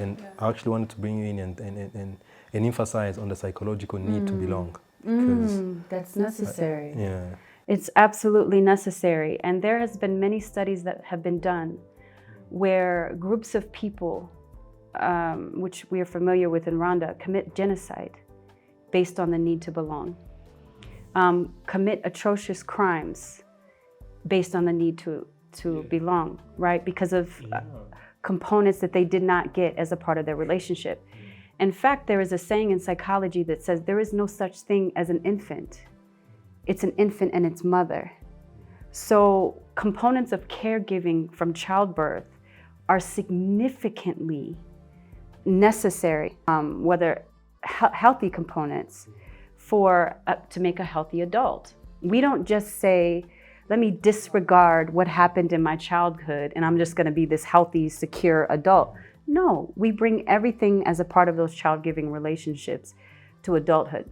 and I actually wanted to bring you in and emphasize on the psychological need to belong. That's necessary. Yeah. It's absolutely necessary. And there has been many studies that have been done where groups of people, which we are familiar with in Rwanda, commit genocide based on the need to belong, commit atrocious crimes based on the need to belong, right? Because of components that they did not get as a part of their relationship. In fact, there is a saying in psychology that says there is no such thing as an infant. It's an infant and its mother. So components of caregiving from childbirth are significantly necessary, whether healthy components to make a healthy adult. We don't just say, let me disregard what happened in my childhood and I'm just going to be this healthy, secure adult. No, we bring everything as a part of those child-giving relationships to adulthood.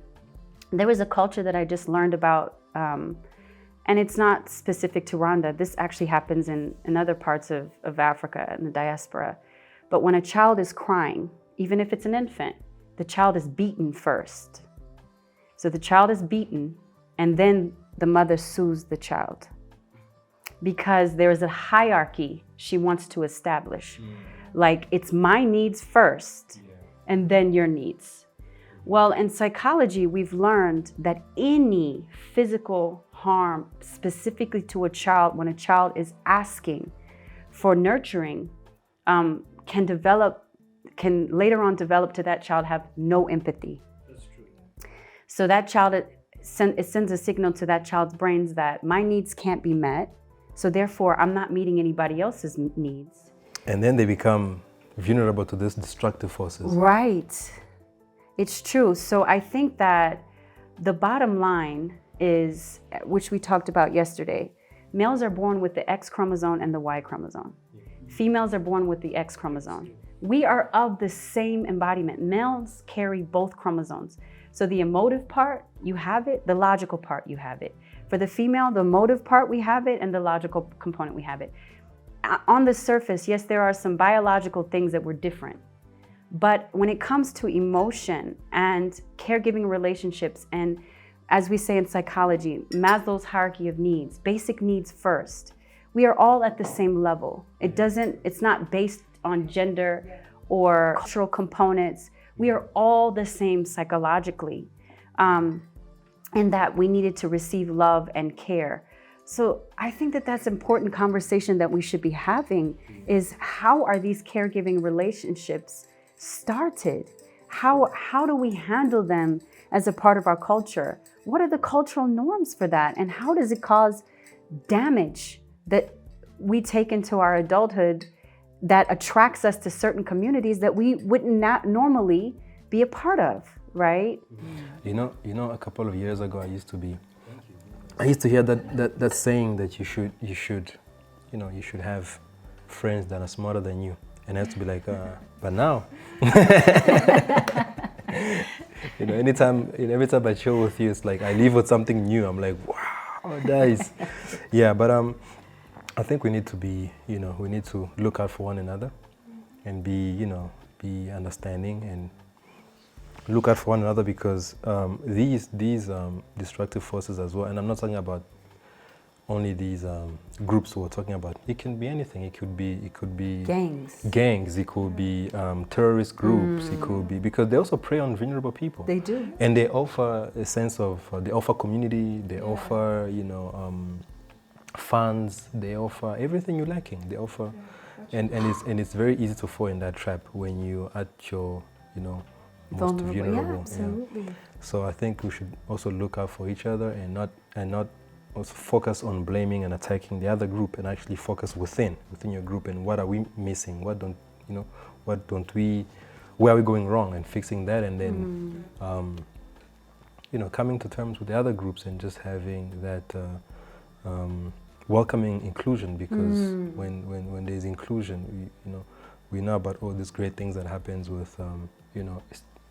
There was a culture that I just learned about, and it's not specific to Rwanda. This actually happens in other parts of Africa and the diaspora. But when a child is crying, even if it's an infant, the child is beaten first. So the child is beaten, and then the mother soothes the child because there is a hierarchy she wants to establish. Like, it's my needs first, and then your needs. Well, in psychology, we've learned that any physical harm specifically to a child, when a child is asking for nurturing, can later on develop to that child have no empathy. That's true. So that child, it sends a signal to that child's brains that my needs can't be met, so therefore I'm not meeting anybody else's needs. And then they become vulnerable to these destructive forces. Right. It's true. So I think that the bottom line is, which we talked about yesterday, males are born with the X chromosome and the Y chromosome. Females are born with the X chromosome. We are of the same embodiment. Males carry both chromosomes. So the emotive part, you have it. The logical part, you have it. For the female, the emotive part, we have it, and the logical component, we have it. On the surface, yes, there are some biological things that were different. But when it comes to emotion and caregiving relationships, and as we say in psychology, Maslow's hierarchy of needs, basic needs first, we are all at the same level. It's not based on gender or cultural components. We are all the same psychologically, in that we needed to receive love and care. So I think that that's an important conversation that we should be having, is how are these caregiving relationships started? How do we handle them as a part of our culture? What are the cultural norms for that? And how does it cause damage that we take into our adulthood that attracts us to certain communities that we wouldn't not normally be a part of, right? You know, a couple of years ago, I used to hear that saying that you should have friends that are smarter than you, and I have to be like, but now, every time I chill with you, it's like I leave with something new. I'm like, wow, nice. Yeah, but I think we need to be, we need to look out for one another, and be understanding and look out for one another, because these destructive forces as well, and I'm not talking about only these groups we're talking about. It can be anything. It could be gangs. It could be terrorist groups. It could be, because they also prey on vulnerable people. They do, and they offer a sense of they offer community. They offer funds. They offer everything you're lacking. They offer, and it's very easy to fall in that trap when you at your most vulnerable. Yeah, absolutely. Yeah. So I think we should also look out for each other and not also focus on blaming and attacking the other group, and actually focus within your group, and what are we missing? Where are we going wrong, and fixing that, and then coming to terms with the other groups and just having that welcoming inclusion, because when there's inclusion, we know about all these great things that happens with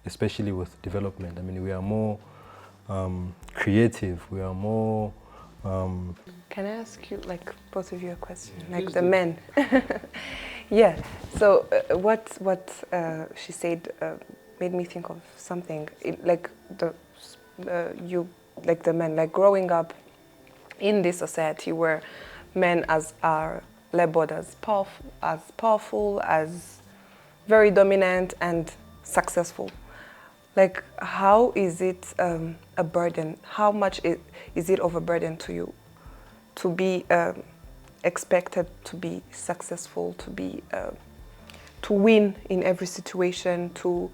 especially with development. I mean, we are more creative, we are more Can I ask you, like, both of you a question? Like the men. Yeah. So what she said made me think of something. Like the men, like growing up in this society where men are labeled as powerful, as very dominant and successful. Like, how is it a burden? How much is it of a burden to you to be expected to be successful, to win in every situation, to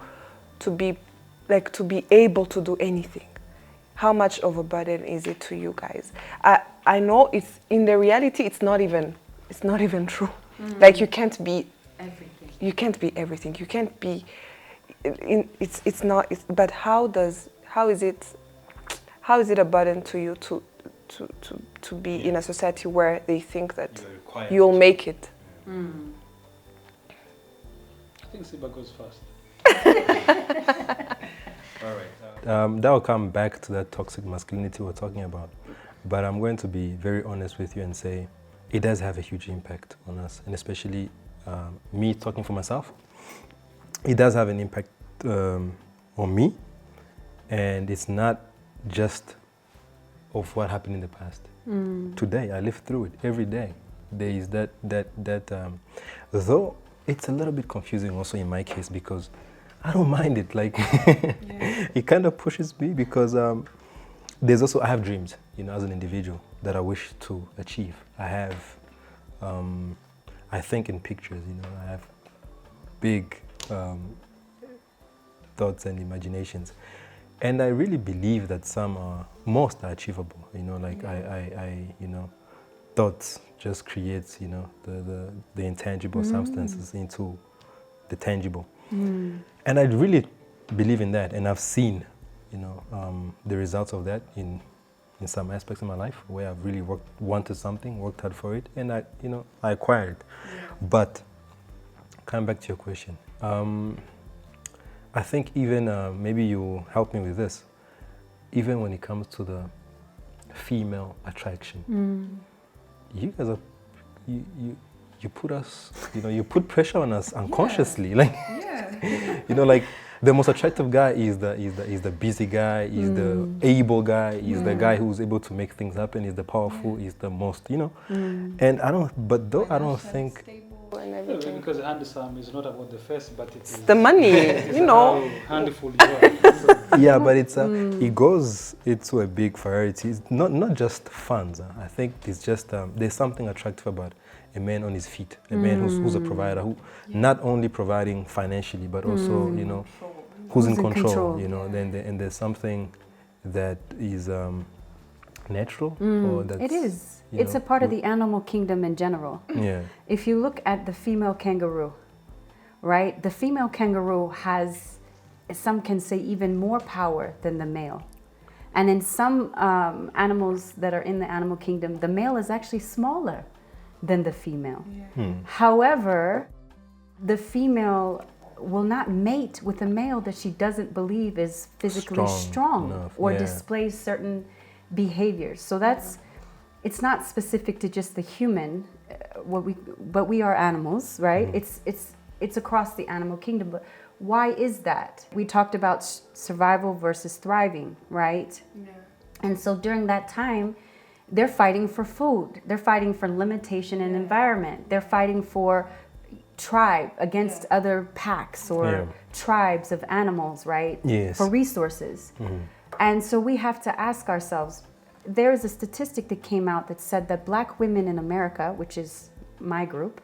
be able to do anything? How much of a burden is it to you guys? I know it's in the reality. It's not even true. Mm. Like you can't be everything. You can't be everything. You can't be. It's not. But how is it a burden to you to be in a society where they think that you'll make it? Mm. I think Siba goes first. All right. That will come back to that toxic masculinity we're talking about. But I'm going to be very honest with you and say it does have a huge impact on us, and especially me talking for myself. It does have an impact on me, and it's not just of what happened in the past. Mm. Today, I live through it every day. There is that though it's a little bit confusing also in my case because I don't mind it. Like it kind of pushes me because I have dreams, as an individual that I wish to achieve. I have, I think in pictures, I have big thoughts and imaginations. And I really believe that most are achievable, thoughts just creates, the intangible substances into the tangible. Mm. And I really believe in that, and I've seen, the results of that in some aspects of my life where I've really wanted something, worked hard for it, and I acquired it. Yeah. But coming back to your question, I think even maybe you help me with this. Even when it comes to the female attraction, you guys are you put us, you put pressure on us unconsciously. Yeah. Like the most attractive guy is the busy guy, is the able guy, is the guy who's able to make things happen, is the powerful, is the most, And I don't think. Because handsome is not about the face, but it's the money, how handful you are. Yeah, but it goes into a big variety. It's not just funds. I think it's just there's something attractive about a man on his feet, a man who's a provider, who not only providing financially, but also who's in control. And there's something that is natural, or that's, it is. It's a part of the animal kingdom in general. Yeah. If you look at the female kangaroo, right? The female kangaroo has, some can say, even more power than the male. And in some animals that are in the animal kingdom, the male is actually smaller than the female. Yeah. However, the female will not mate with a male that she doesn't believe is physically strong or displays certain behaviors. So it's not specific to just the human, but we are animals, right? It's across the animal kingdom. But why is that? We talked about survival versus thriving, right? Yeah. And so during that time, they're fighting for food. They're fighting for limitation and environment. They're fighting for tribe against other packs or tribes of animals, right? Yes. For resources. Mm-hmm. And so we have to ask ourselves, there is a statistic that came out that said that Black women in America, which is my group,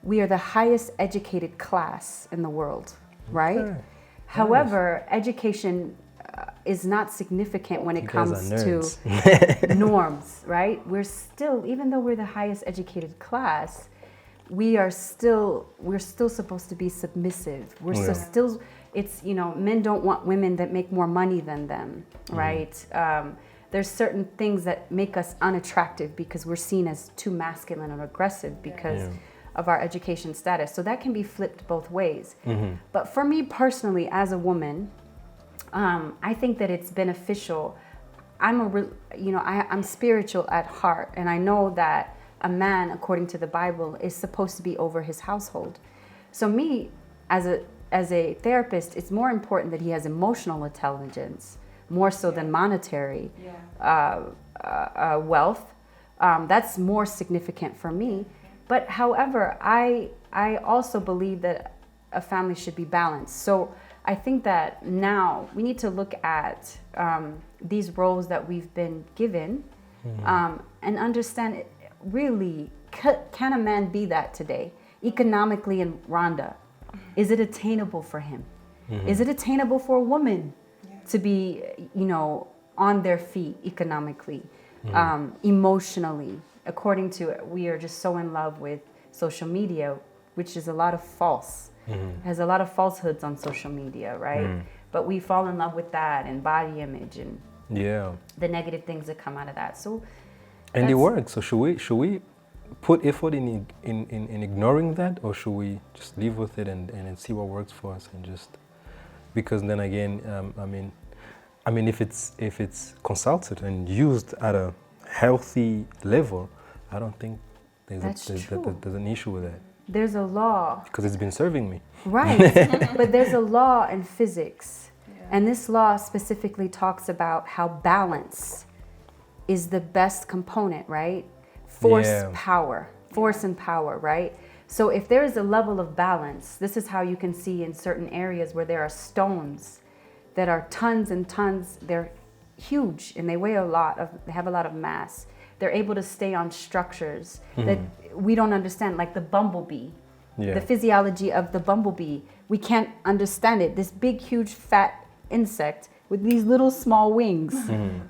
we are the highest educated class in the world, right? Okay. However, education is not significt when it comes to norms, right? We're still, even though we're the highest educated class, we're still supposed to be submissive. We're still, it's, men don't want women that make more money than them, right? There's certain things that make us unattractive because we're seen as too masculine or aggressive because of our education status. So that can be flipped both ways. Mm-hmm. But for me personally, as a woman, I think that it's beneficial. I'm spiritual at heart, and I know that a man, according to the Bible, is supposed to be over his household. So me, as a therapist, it's more important that he has emotional intelligence, more so than monetary wealth. That's more significant for me. But however, I also believe that a family should be balanced. So I think that now we need to look at these roles that we've been given and understand really, can a man be that today? Economically in Rwanda, is it attainable for him? Is it attainable for a woman to be, on their feet economically, emotionally? According to, we are just so in love with social media, which is a lot of false. Has a lot of falsehoods on social media, right? But we fall in love with that and body image and the negative things that come out of that. So, and it works. So should we put effort in ignoring that, or should we just live with it and see what works for us and just, because then again, I mean, if it's consulted and used at a healthy level, I don't think there's an issue with that. There's a law. Because it's been serving me. Right. But there's a law in physics. And this law specifically talks about how balance is the best component, right? Force and power, right? So if there is a level of balance, this is how you can see in certain areas where there are stones that are tons and tons, they're huge and they weigh they have a lot of mass. They're able to stay on structures that we don't understand, like the bumblebee, the physiology of the bumblebee. We can't understand it. This big, huge, fat insect with these little small wings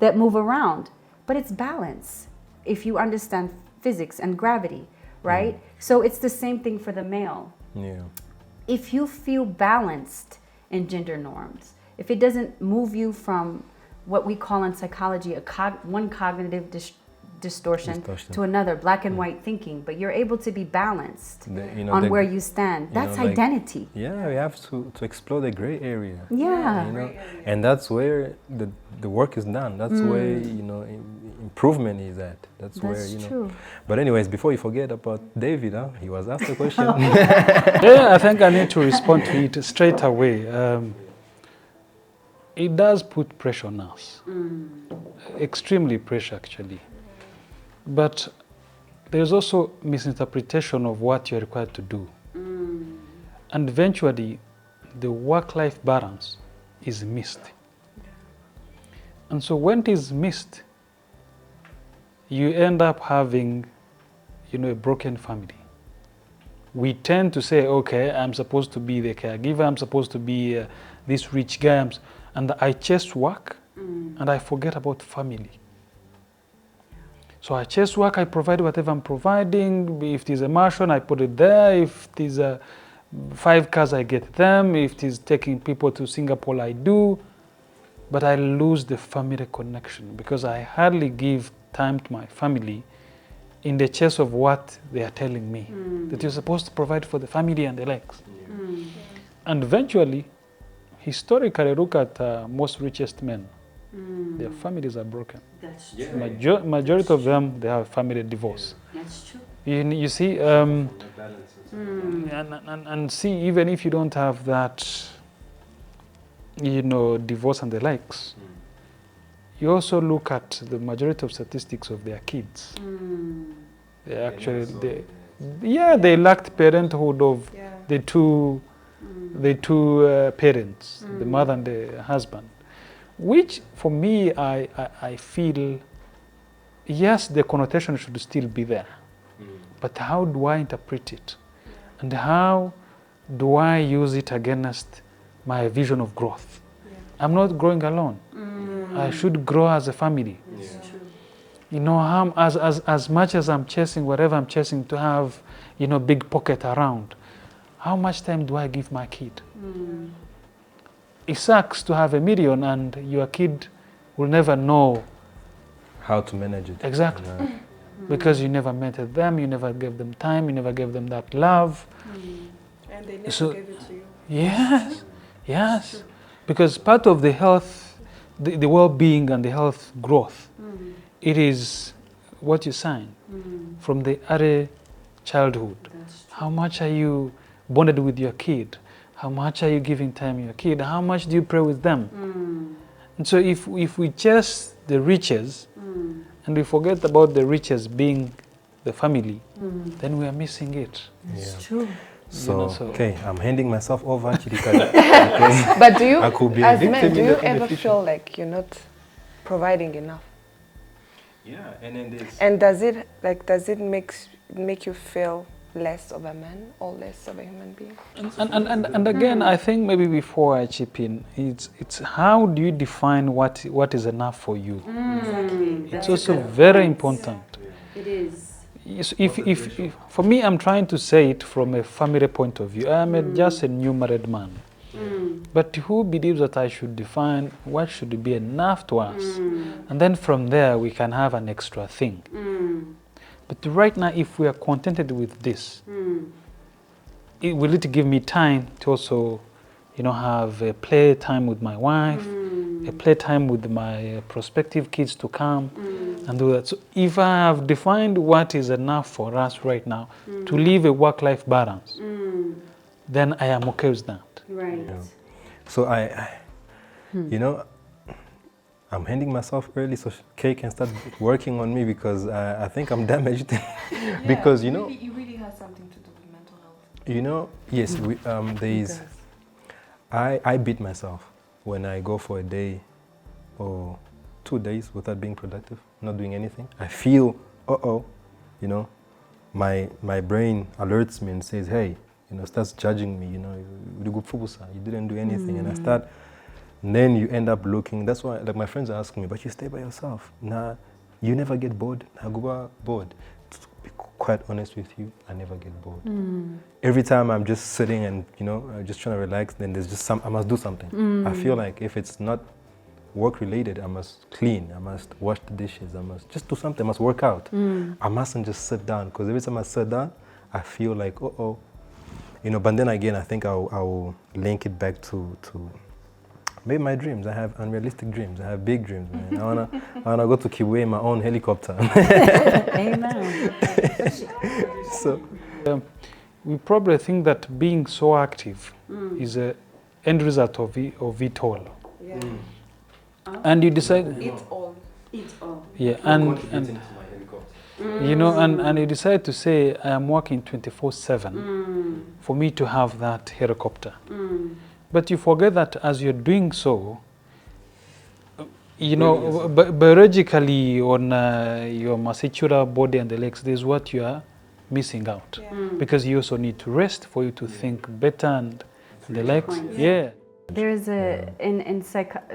that move around. But it's balance if you understand physics and gravity, right? So it's the same thing for the male. If you feel balanced in gender norms, if it doesn't move you from what we call in psychology one cognitive distortion to another, black and white thinking, but you're able to be balanced on where you stand. That's identity. We have to explore the gray area. And that's where the work is done. That's where improvement is at. That's where true. But anyways, before you forget about David, he was asked a question. I think I need to respond to it straight away. It does put pressure on us, extremely pressure actually. But there's also misinterpretation of what you're required to do. And eventually, the work-life balance is missed. And so when it is missed, you end up having, a broken family. We tend to say, okay, I'm supposed to be the caregiver, I'm supposed to be this rich guy, and I chase work, and I forget about family. So I chase work, I provide whatever I'm providing. If there's a mansion, I put it there. If there's 5 cars, I get them. If it is taking people to Singapore, I do. But I lose the family connection because I hardly give time to my family in the chase of what they are telling me. That you're supposed to provide for the family and the likes. And eventually, historically, look at most richest men. Their families are broken. That's true. Majority of them, they have family divorce. That's true. You see, and see, even if you don't have that, divorce and the likes, you also look at the majority of statistics of their kids. They actually, they lacked parenthood of the two parents, the mother and the husband. Which, for me, I feel, yes, the connotation should still be there. But how do I interpret it? And how do I use it against my vision of growth? I'm not growing alone. I should grow as a family. As much as I'm chasing whatever I'm chasing to have, big pocket around, how much time do I give my kid? It sucks to have $1 million and your kid will never know how to manage it. Exactly. Because you never met them, you never gave them time, you never gave them that love. And they never gave it to you. Yes. Because part of the health the well-being and the health growth, it is what you sign from the early childhood. How much are you bonded with your kid? How much are you giving time to your kid? How much do you pray with them? And so if we chase the riches and we forget about the riches being the family, then we are missing it. It's true. So, so- okay, I'm handing myself over, Chidika. Okay. But do you, I could be a as victim men, do in you the ever future. feel like you're not providing enough? Yeah, and then this. And does it make you feel less of a man or less of a human being? And again, I think maybe before I chip in, it's how do you define what is enough for you? Exactly. It's also very important. It is. Yes, if for me, I'm trying to say it from a family point of view. I'm just a new married man. But who believes that I should define what should be enough to us? And then from there, we can have an extra thing. But right now, if we are contented with this, will it give me time to also, have a play time with my wife, a play time with my prospective kids to come, and do that. So if I have defined what is enough for us right now to live a work-life balance, then I am okay with that. Right. Yeah. So I'm handing myself early so Kay can start working on me because I think I'm damaged. Because it really has something to do with mental health. Yes, there is. I beat myself when I go for a day or 2 days without being productive, not doing anything. I feel, my brain alerts me and says, hey, starts judging me, you didn't do anything. And then you end up looking, that's why, like my friends are asking me, but you stay by yourself. Nah, you never get bored. I go bored. To be quite honest with you, I never get bored. Every time I'm just sitting and, just trying to relax, then there's just I must do something. I feel like if it's not work related, I must clean, I must wash the dishes, I must just do something, I must work out. I mustn't just sit down, because every time I sit down, I feel like, but then again, I think I will link it back to maybe my dreams. I have unrealistic dreams. I have big dreams, man. I wanna go to Kiwe in my own helicopter. Amen. So We probably think that being so active is an end result of it all. Yeah. And you decide, It's all. It's all. yeah, and and you decide to say, I am working 24/7 for me to have that helicopter. But you forget that as you're doing so, biologically on your muscular body and the legs, there's what you are missing out. Because you also need to rest for you to think better and the legs. point. Yeah. There is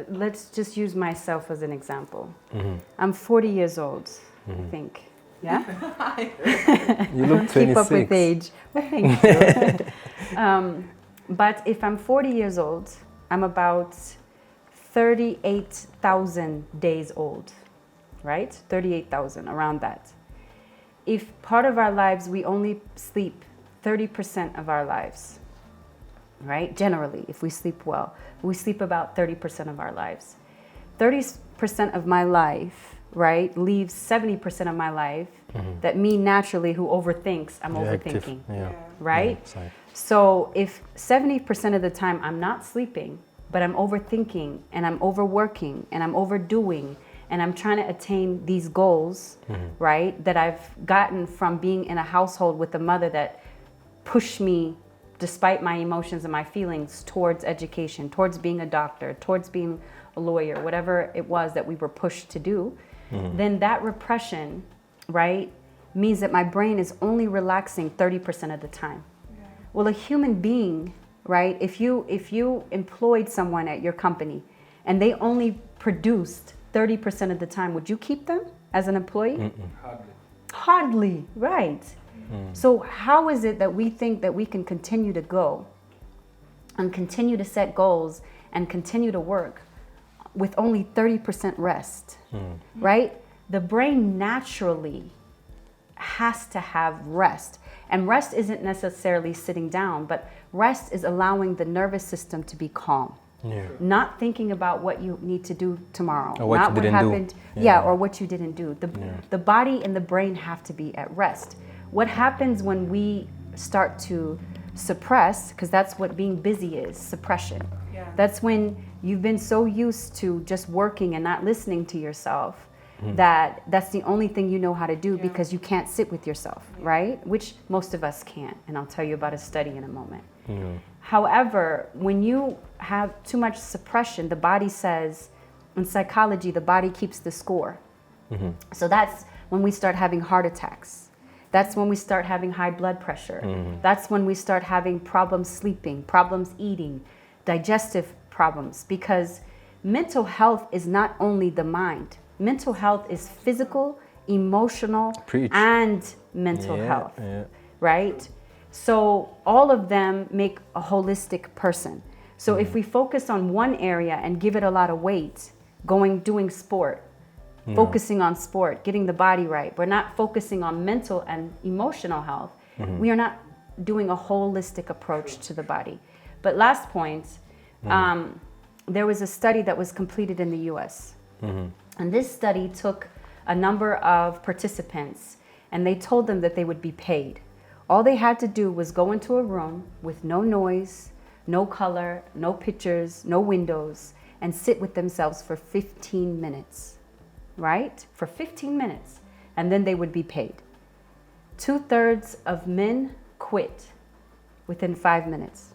let's just use myself as an example. I'm 40 years old, I think. Yeah? you look 26. Keep up with age. Well, thank you. But if I'm 40 years old, I'm about 38,000 days old, right? 38,000, around that. If part of our lives, we only sleep 30% of our lives, right? Generally, if we sleep well, we sleep about 30% of our lives. 30% of my life, right, leaves 70% of my life that me naturally who overthinks, I'm overthinking, right? Yeah, so if 70% of the time I'm not sleeping, but I'm overthinking and I'm overworking and I'm overdoing and I'm trying to attain these goals, right, that I've gotten from being in a household with a mother that pushed me, despite my emotions and my feelings, towards education, towards being a doctor, towards being a lawyer, whatever it was that we were pushed to do, then that repression, right, means that my brain is only relaxing 30% of the time. Yeah. Well, a human being, right, if you employed someone at your company and they only produced 30% of the time, would you keep them as an employee? Hardly, right. So how is it that we think that we can continue to go and continue to set goals and continue to work with only 30% rest, right? The brain naturally has to have rest. And rest isn't necessarily sitting down, but rest is allowing the nervous system to be calm. Yeah. Not thinking about what you need to do tomorrow. Or what not you what didn't do. happened. Yeah. Or what you didn't do. The body and the brain have to be at rest. What happens when we start to suppress, because that's what being busy is, suppression. Yeah. That's when you've been so used to just working and not listening to yourself that that's the only thing you know how to do because you can't sit with yourself, right? Which most of us can't. And I'll tell you about a study in a moment. However, when you have too much suppression, the body says, in psychology, the body keeps the score. So that's when we start having heart attacks. That's when we start having high blood pressure. That's when we start having problems sleeping, problems eating, digestive problems, because mental health is not only the mind. Mental health is physical, emotional, Preach. and mental health, Yeah. right? So all of them make a holistic person. So if we focus on one area and give it a lot of weight, doing sport, focusing on sport, getting the body right, we're not focusing on mental and emotional health. We are not doing a holistic approach to the body. But last point, there was a study that was completed in the US. And this study took a number of participants and they told them that they would be paid. All they had to do was go into a room with no noise, no color, no pictures, no windows, and sit with themselves for 15 minutes, right? For 15 minutes, and then they would be paid. 2/3 of men quit within 5 minutes.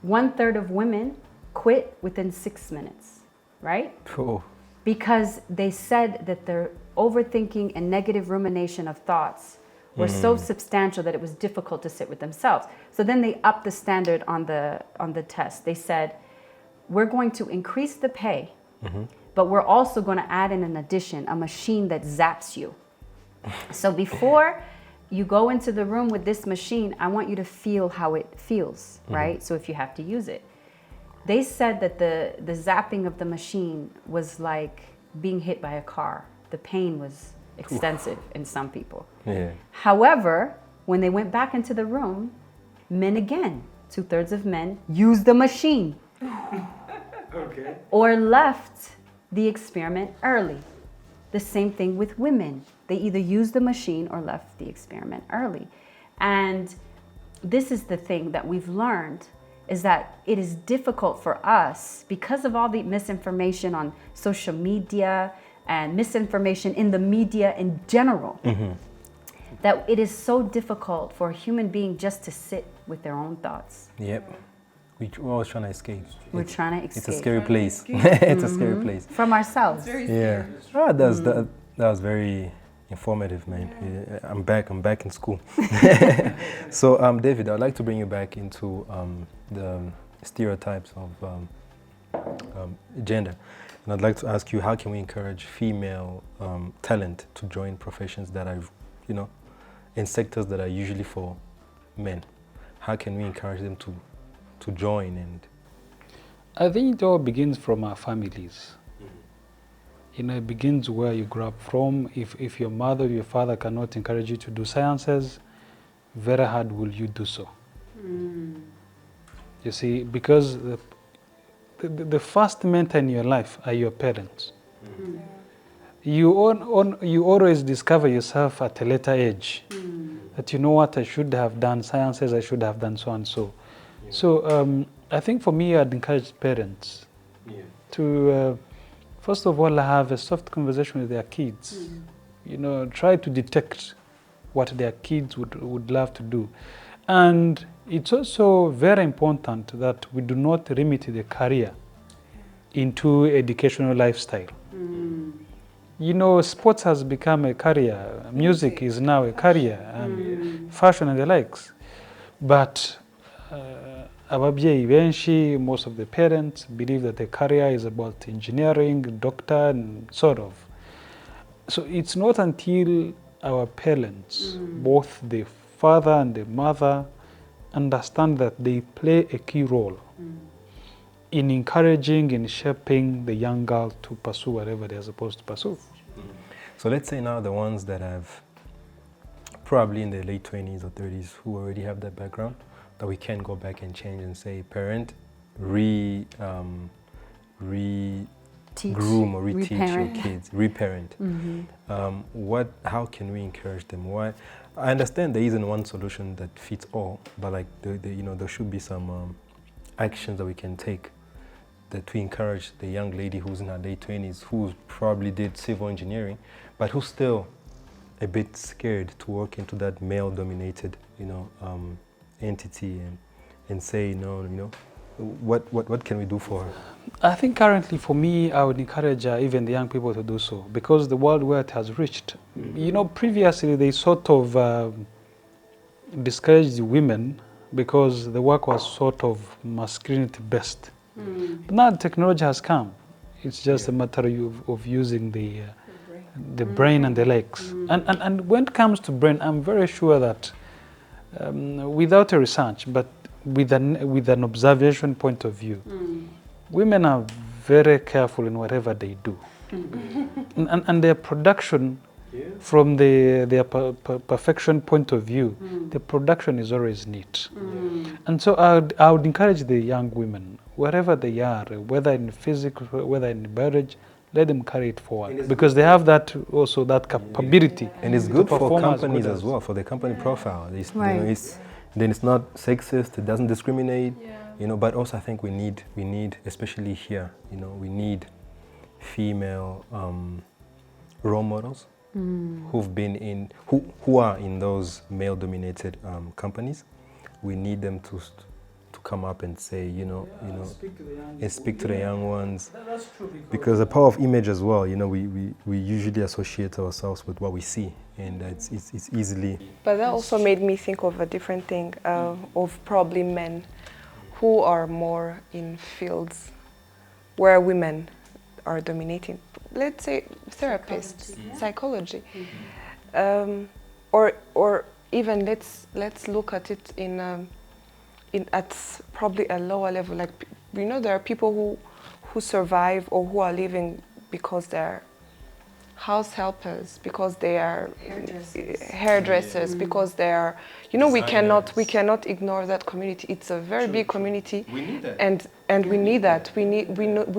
1/3 of women quit within 6 minutes, right? Oh. Because they said that their overthinking and negative rumination of thoughts were so substantial that it was difficult to sit with themselves. So then they upped the standard on the test. They said, we're going to increase the pay, but we're also going to add in an addition, a machine that zaps you. So before you go into the room with this machine, I want you to feel how it feels, right? So if you have to use it. They said that the zapping of the machine was like being hit by a car. The pain was extensive in some people. Yeah. However, when they went back into the room, men again, 2/3 of men used the machine. Okay. Or left the experiment early. The same thing with women. They either used the machine or left the experiment early. And this is the thing that we've learned, is that it is difficult for us because of all the misinformation on social media and misinformation in the media in general, that it is so difficult for a human being just to sit with their own thoughts. Yep. We're always trying to escape. We're trying to escape. It's a scary place. It's a scary place. From ourselves. Yeah. That was very informative, man. Yeah, I'm back in school. So, David, I'd like to bring you back into the stereotypes of gender. And I'd like to ask you, how can we encourage female talent to join professions that are, in sectors that are usually for men? How can we encourage them to join? And I think it all begins from our families. It begins where you grew up from. If your mother or your father cannot encourage you to do sciences, very hard will you do so. You see, because the first mentor in your life are your parents. You always discover yourself at a later age that, you know what, I should have done sciences, I should have done so and so. Yeah. So I think for me, I'd encourage parents to, first of all, have a soft conversation with their kids. Try to detect what their kids would love to do. And it's also very important that we do not limit the career into educational lifestyle. Sports has become a career, music is now a career, and fashion and the likes. But ababyeyi benshi, most of the parents believe that the career is about engineering, doctor, and sort of. So it's not until our parents, both the father and the mother, understand that they play a key role in encouraging and shaping the young girl to pursue whatever they're supposed to pursue. So let's say now the ones that have probably in their late 20s or 30s who already have that background, that we can go back and change and say, parent, groom or reteach your reparent. kids, reparent. How can we encourage them? Why? I understand there isn't one solution that fits all, but like there should be some actions that we can take that we encourage the young lady who's in her late 20s, who probably did civil engineering, but who's still a bit scared to walk into that male-dominated, entity and say, no, what can we do for her? I think currently for me, I would encourage even the young people to do so, because the world where it has reached. Previously they sort of discouraged women because the work was sort of masculinity based. But now technology has come. It's just a matter of using the brain and the legs. And when it comes to brain, I'm very sure that without a research, but with an observation point of view, women are very careful in whatever they do. And their production, from their perfection point of view, the production is always neat. And so I would encourage the young women, wherever they are, whether in physics, whether in biology, let them carry it forward, because they have that capability. And it's good for companies as well, for the company profile. Then it's not sexist, it doesn't discriminate, but also I think we need, especially here, we need female role models who've been who are in those male-dominated companies. We need them to come up and say, speak to the young ones. That's true, because the power of image as well, we usually associate ourselves with what we see, and it's easily. But that also made me think of a different thing, of probably men who are more in fields where women are dominating. Let's say therapists, psychology, or even let's look at it at probably a lower level. Like, there are people who survive or who are living because they're house helpers, because they are hairdressers, because they are, we cannot ignore that community. It's a very big community. We need that. And we need that. We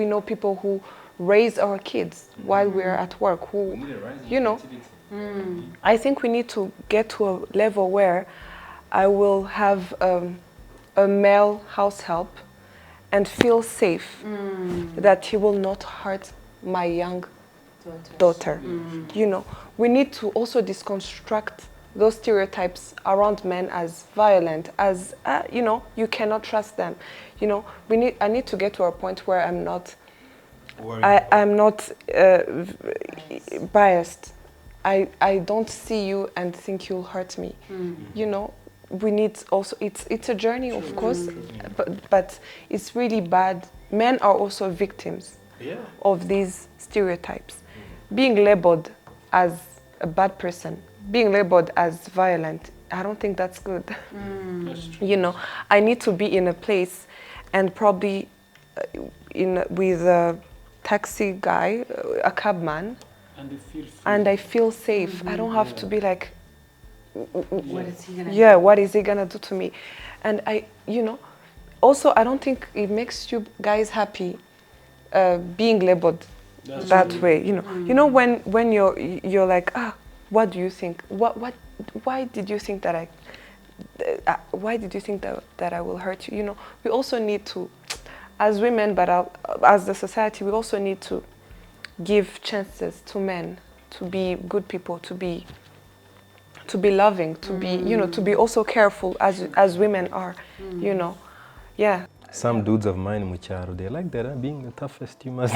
know people who raise our kids while we're at work, who, I think we need to get to a level where I will have a male house help and feel safe that he will not hurt my young daughter. We need to also deconstruct those stereotypes around men as violent, as you cannot trust them. I need to get to a point where I'm not biased. I don't see you and think you'll hurt me. We need also, it's a journey, of course, but it's really bad. Men are also victims of these stereotypes. Being labeled as a bad person, being labeled as violent, I don't think that's good. I need to be in a place, and probably with a taxi guy, a cabman, and I feel safe. I don't have to be like, What is he gonna do? What is he gonna do to me? And also I don't think it makes you guys happy being labeled that way. When you're like, what do you think? Why did you think that I will hurt you? We also need to, as women, but as the society, we also need to give chances to men to be good people, to be loving, to be, to be also careful as women are, Some dudes of mine, Mucharo, they like that, being the toughest you must.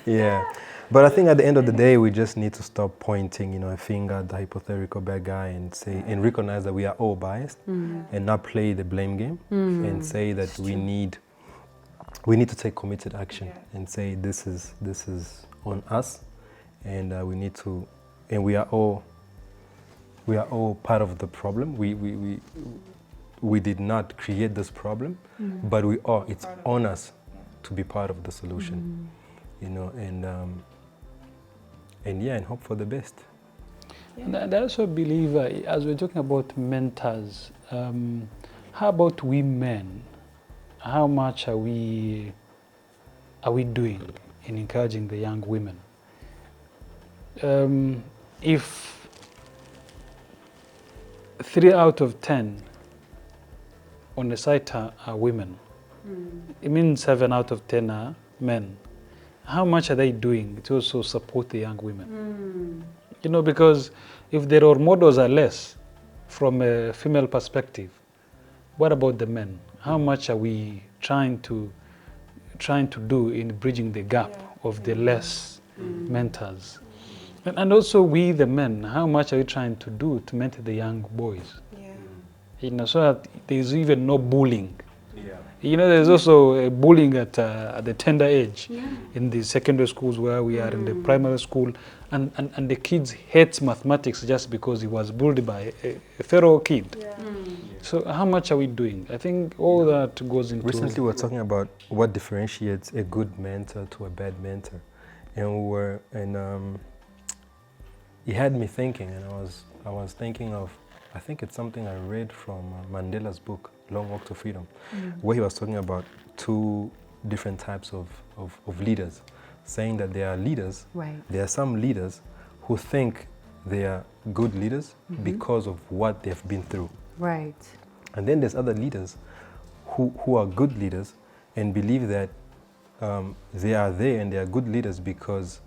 Yeah. But I think at the end of the day, we just need to stop pointing, a finger at the hypothetical bad guy and recognize that we are all biased and not play the blame game and say that we need to take committed action and say this is on us, and we need to, and we are all part of the problem. We did not create this problem, but it's on us to be part of the solution, and hope for the best. And I also believe, as we're talking about mentors, how about we men? how much are we doing in encouraging the young women? If 3 out of 10 on the site are women, it means 7 out of 10 are men. How much are they doing to also support the young women? You know, because if the role models are less from a female perspective, what about the men? How much are we trying to do in bridging the gap of the less mentors? And also we, the men, how much are we trying to do to mentor the young boys? You know, so that there's even no bullying. You know, there's also a bullying at the tender age in the secondary schools where we are in the primary school, and the kids hate mathematics just because he was bullied by a fellow kid. So how much are we doing? I think all that goes into... Recently we were talking about what differentiates a good mentor to a bad mentor. And it had me thinking, and I was thinking of, I think it's something I read from Mandela's book, Long Walk to Freedom, where he was talking about 2 different types of leaders, saying that there are leaders, there are some leaders who think they are good leaders because of what they've been through. Right. And then there's other leaders who are good leaders and believe that they are there and they are good leaders because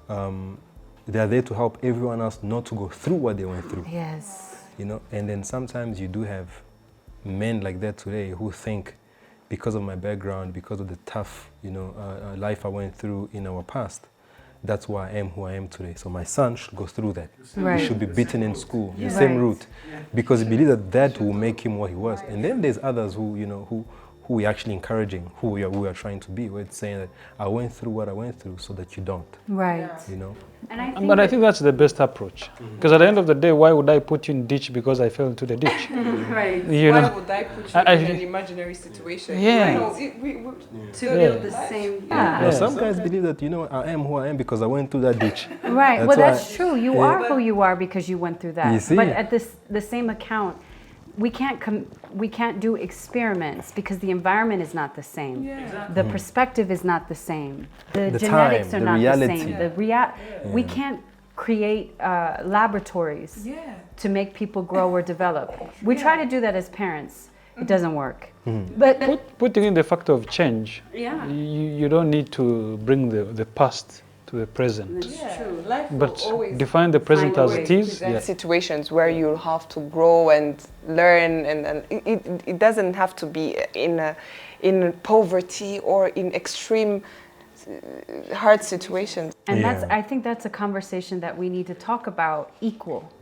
they are there to help everyone else not to go through what they went through. Yes. You know, and then sometimes you do have men like that today who think, because of my background, because of the tough, life I went through in our past, that's why I am who I am today. So my son should go through that. Right. He should be beaten in school, the same route, because he believes that will make him what he was. And then there's others who, who we're actually encouraging, who we are trying to be. We're saying that I went through what I went through so that you don't. Right. You know. But I think that's the best approach. Because at the end of the day, why would I put you in ditch because I fell into the ditch? Right. Why would I put you in an imaginary situation? Yeah. To build the same. Now, some guys believe that, I am who I am because I went through that ditch. Right. That's true. You are who you are because you went through that. You see? But at the same account, we can't do experiments because the environment is not the same. The perspective is not the same. The genetics time, are not reality. the same. We can't create laboratories to make people grow or develop. We try to do that as parents. It doesn't work. But putting in the factor of change, you don't need to bring the past to the present. That's true. Life but will always define the present as it is. Situations where you'll have to grow and learn, and it doesn't have to be in poverty or in extreme hard situations. And I think that's a conversation that we need to talk about. Equal.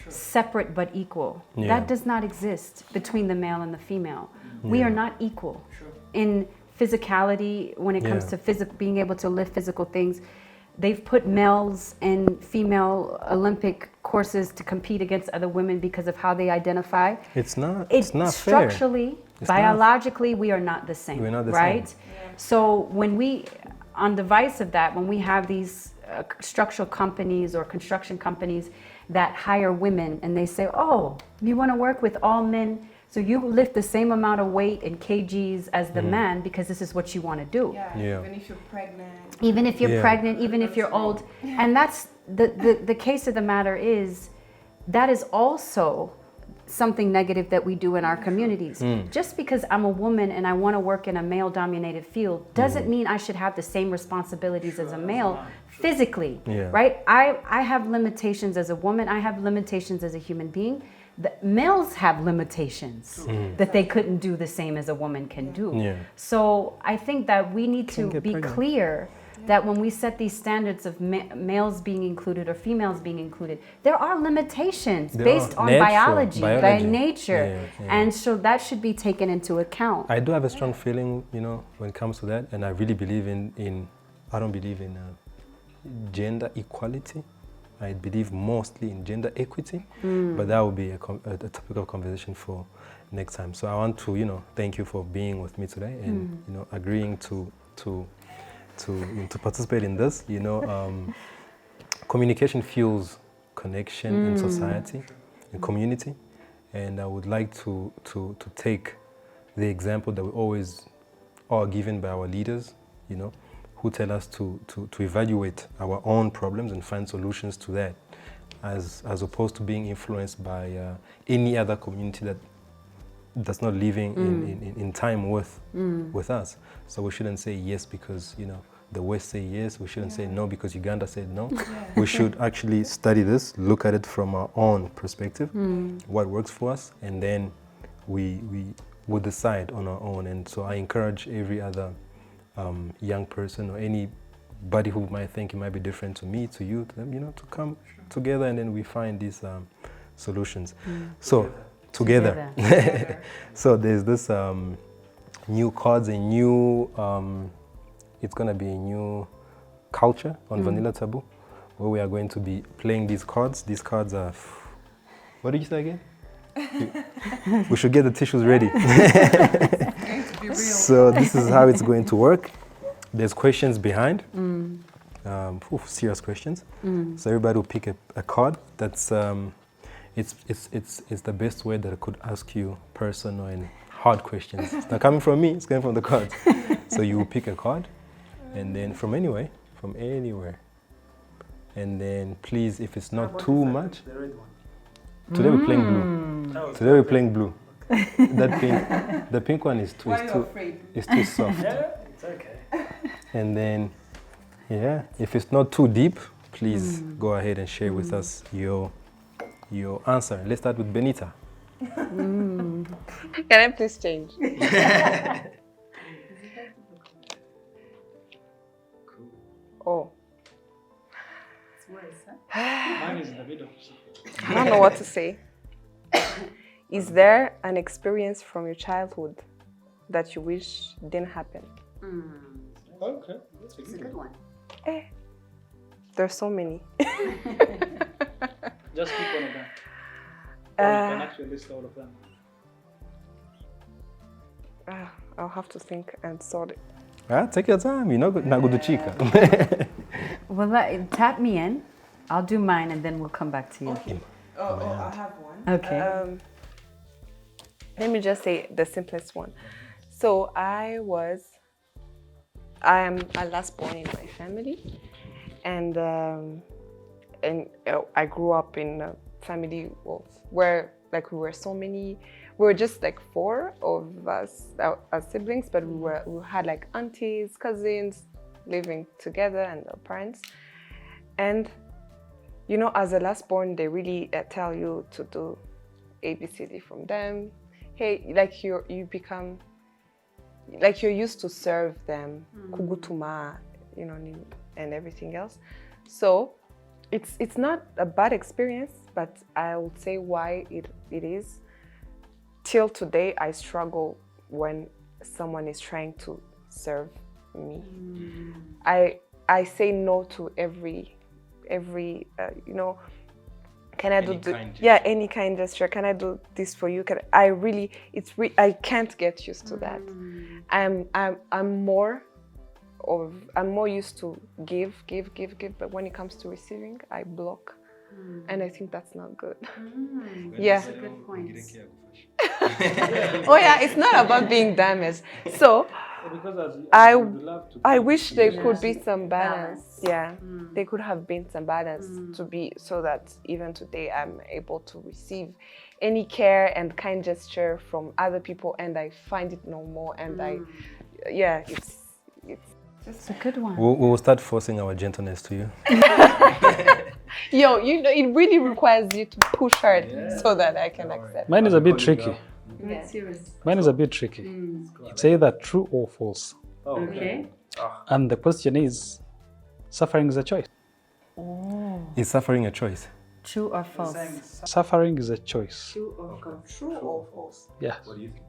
Separate but equal. That does not exist between the male and the female. We are not equal in physicality when it comes to being able to lift physical things. They've put males in female Olympic courses to compete against other women because of how they identify. It's not fair. Structurally, biologically, we are not the same. We're not the right? same. So when on the vice of that, when we have these structural companies or construction companies that hire women and they say, oh, you want to work with all men, so you lift the same amount of weight in kgs as the man because this is what you want to do. Even if you're pregnant. Even if you're pregnant, even if you're old. And that's the case of the matter is that is also something negative that we do in our communities. Just because I'm a woman and I want to work in a male-dominated field doesn't mean I should have the same responsibilities as a male physically, right? I have limitations as a woman. I have limitations as a human being. The males have limitations that they couldn't do the same as a woman can do. So I think that we need to be clear that when we set these standards of males being included or females being included, there are limitations based on biology, by nature. And so that should be taken into account. I do have a strong feeling, when it comes to that, and I really believe I don't believe in gender equality. I believe mostly in gender equity, but that will be a topic of conversation for next time. So I want to, thank you for being with me today and, agreeing to participate in this. Communication fuels connection in society and community, and I would like to take the example that we always are given by our leaders, you know, who tell us to evaluate our own problems and find solutions to that, as opposed to being influenced by any other community that's not living in time with us. So we shouldn't say yes because, you know, the West say yes. We shouldn't say no because Uganda said no. We should actually study this, look at it from our own perspective, what works for us, and then we will decide on our own. And so I encourage every other young person or anybody who might think it might be different to me, to you, to them, you know, to come together and then we find these solutions. So together. So there's this new cards, a new it's going to be a new culture on Vanilla Taboo, where we are going to be playing these cards. These cards are, what did you say again? We should get the tissues ready. So this is how it's going to work. There's questions behind, serious questions. So everybody will pick a card that's, it's the best way that I could ask you personal and hard questions. It's not coming from me, it's coming from the cards. So you will pick a card, and then from anywhere. And then please, if it's not too much. The red one. Today we're playing blue. Today we're playing blue. That pink, the pink one is too soft. Yeah, it's okay. And then, yeah, if it's not too deep, please go ahead and share with us your answer. Let's start with Benita. Can I please change? Oh. It's worse, huh? Mine is in the middle. I don't know what to say. Is there an experience from your childhood that you wish didn't happen? Okay, that's It's a good one. There's so many. Just pick one of them. Or you can actually list all of them. I'll have to think and sort it. Take your time, you're not good to chica. Well, tap me in. I'll do mine and then we'll come back to you. Okay. Oh, I have one. Okay. Let me just say the simplest one. So I am a last born in my family, and I grew up in a family where like we were so many. We were just like 4 of us as siblings, but we had like aunties, cousins living together and our parents. And you know, as a last born, they really tell you to do ABCD from them. Hey, like you become like you're used to serve them, kugutuma, you know, and everything else. So it's not a bad experience, but I would say why it is. Till today, I struggle when someone is trying to serve me. I say no to every you know, can I do any kind gesture? Can I do this for you? I can't get used to that. I'm more used to give, but when it comes to receiving, I block, and I think that's not good. Yeah. That's a good point. Oh yeah, it's not about being damaged. So I wish there could be some balance. Yeah, there could have been some balance to be so that even today I'm able to receive any care and kind gesture from other people, and I find it normal. And It's a good one. We will start forcing our gentleness to you. Yo, you know, it really requires you to push hard so that I can accept. Mine is a bit tricky. Let's hear it. Mine is a bit tricky. It's either true or false. Okay. And the question is, suffering is a choice. Is suffering a choice? True or false? Suffering is a choice. True or false? True or false? Yeah. What do you think?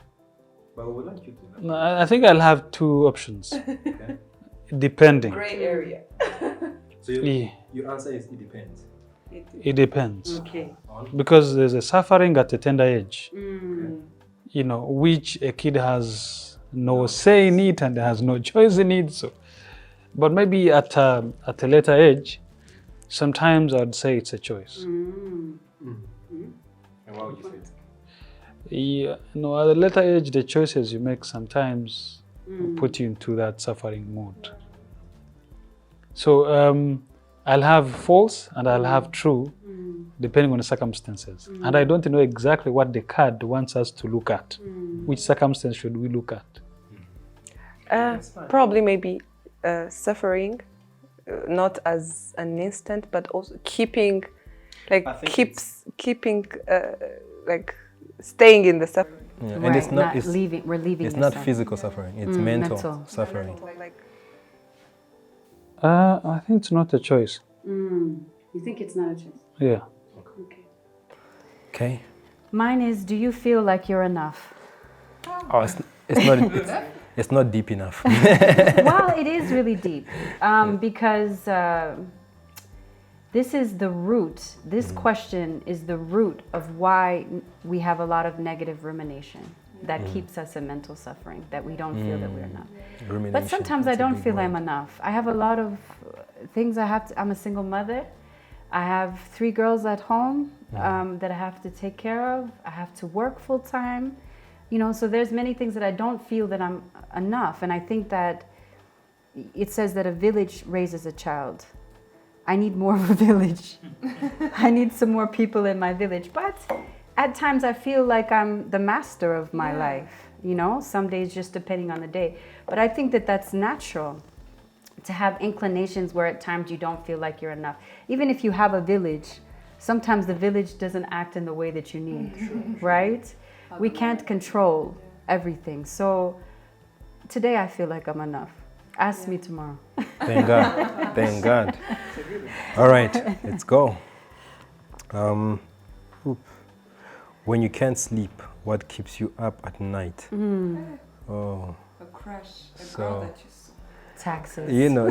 But we would like you to. No, I think I'll have 2 options. Okay. Depending. Gray area. So Yeah. your answer is it depends. It depends. Okay. Because there's a suffering at a tender age, you know, which a kid has no say in it and has no choice in it. So, but maybe at a later age, sometimes I'd say it's a choice. And why would you say it? Yeah, no, at a later age, the choices you make sometimes put you into that suffering mood. So I'll have false and I'll have true, depending on the circumstances. And I don't know exactly what the card wants us to look at. Which circumstance should we look at? Probably maybe suffering, not as an instant, but also keeping, like keeping, like staying in the suffering. Yeah. Right, And it's not, we're leaving it's the not suffering. physical suffering, it's mental mental. suffering. Like I think it's not a choice. You think it's not a choice? Yeah. Okay. Okay. Mine is, do you feel like you're enough? Oh, it's not deep enough. Well, it is really deep because this is the root. This question is the root of why we have a lot of negative rumination that keeps us in mental suffering, that we don't feel that we're enough. Rumination, But sometimes I that's a don't big feel word. I'm enough. I have a lot of things I have to, I'm a single mother. I have 3 girls at home that I have to take care of. I have to work full time. You know, so there's many things that I don't feel that I'm enough. And I think that it says that a village raises a child. I need more of a village. I need some more people in my village. But at times I feel like I'm the master of my life, you know, some days just depending on the day. But I think that that's natural to have inclinations where at times you don't feel like you're enough. Even if you have a village, sometimes the village doesn't act in the way that you need, right? We can't control everything. So today I feel like I'm enough. Ask me tomorrow. Thank God. Thank God. All right, let's go. When you can't sleep, what keeps you up at night? Oh, A crush, a So- girl that you saw. Taxes. you know,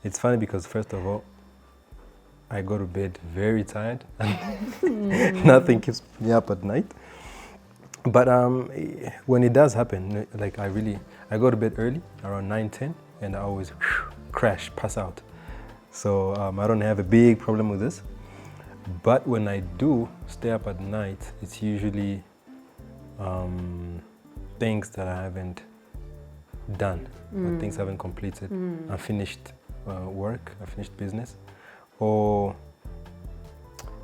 it's funny because first of all, I go to bed very tired. Nothing keeps me up at night. But when it does happen, like I go to bed early, around 9:10, and I always crash, pass out. So I don't have a big problem with this. But when I do stay up at night, it's usually things that I haven't done, or things I haven't completed. I finished work, I finished business, or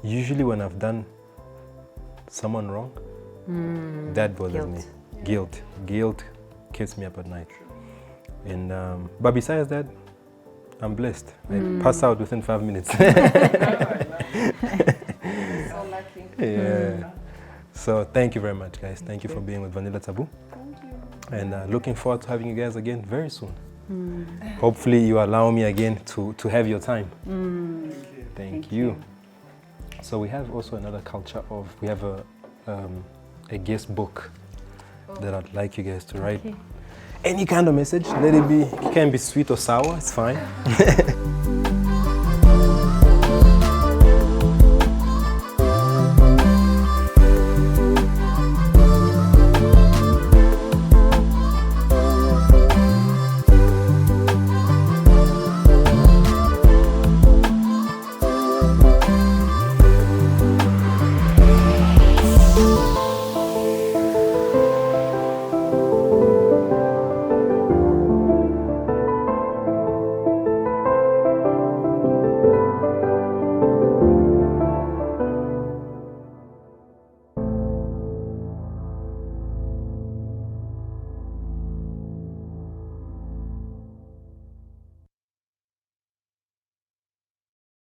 usually when I've done someone wrong, that bothers me. Guilt keeps me up at night. And but besides that, I'm blessed. I pass out within 5 minutes. so lucky. Yeah. So thank you very much, guys. Thank you for being with Vanilla Taboo. Thank you. And looking forward to having you guys again very soon. Hopefully you allow me again to have your time. Thank you. So we have also another culture of, we have a guest book that I'd like you guys to write. Okay. Any kind of message, let it be, it can be sweet or sour, it's fine.